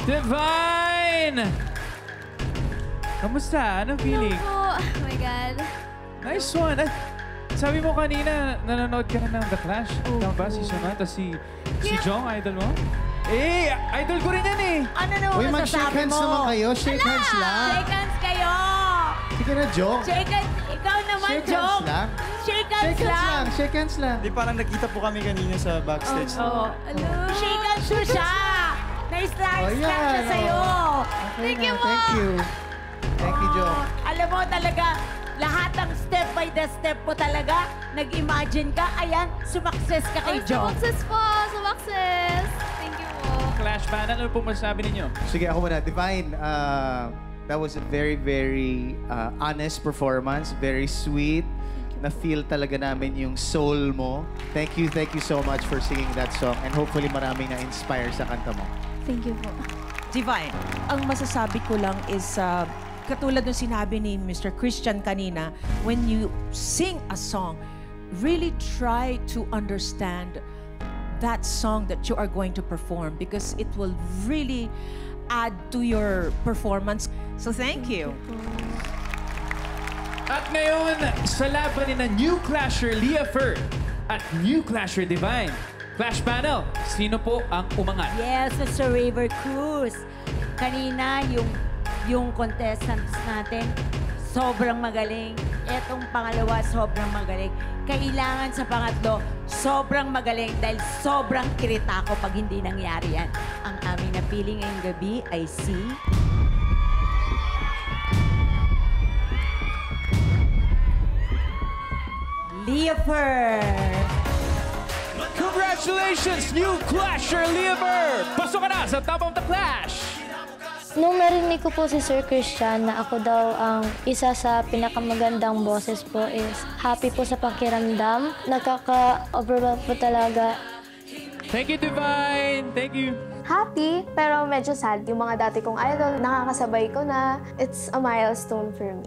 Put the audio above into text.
Divine! Kamusta? Anong feeling? Oh my God. Nice one. Sabi mo kanina, nanonood ka na ng The Clash. Tama ba? Si Samantha, si Jong, idol mo? Eh, idol ko rin yan eh. Ano naman Uy, mag-shake hands naman kayo. Shake hands lang. Shake hands kayo. Sige na, Jong. Shake hands. Ikaw naman, Shake Jong. hands lang. Shake hands Shake hands lang. lang. Shake hands lang. Di parang nakita po kami kanina sa backstage. Oo. Shake hands mo siya. Na-start siya sa'yo. Thank you, Thank you. Thank you, Jong. Alam mo talaga, lahat ng step by the step po talaga, nag-imagine ka, ayan, sumakses ka kay Jong. Success po! Success! Thank you po. Clash band, ano po masasabi ninyo? Sige, ako muna. Divine, that was a very, very honest performance. Very sweet. Na-feel talaga namin yung soul mo. Thank you so much for singing that song. And hopefully maraming na-inspire sa kanta mo. Thank you po. Divine, ang masasabi ko lang is, katulad ng sinabi ni Mr. Christian kanina, when you sing a song, really try to understand that song that you are going to perform because it will really add to your performance. So thank you. At ngayon, sa laban ni na New Clasher Leah Ferd at New Clasher Divine. Clash panel, sino po ang umangat? Yes, Mr. River Cruz. Kanina, yung contestants natin, sobrang magaling. Etong pangalawa, sobrang magaling. Kailangan sa pangatlo, sobrang magaling dahil sobrang kirita ako pag hindi nangyari yan. Ang aming napili ngayong gabi ay si... Leah Ferd. Congratulations, New Clasher Leah Ferd! Pasok ka na sa Top of the Clash! Nung narinig ko po si Sir Christian na ako daw ang isa sa pinakamagandang boses po is happy po sa pakiramdam. Nakaka-overwhelm po talaga. Thank you, Divine! Thank you! Happy, pero medyo sad. Yung mga dati kong idol, nakakasabay ko na. It's a milestone for me.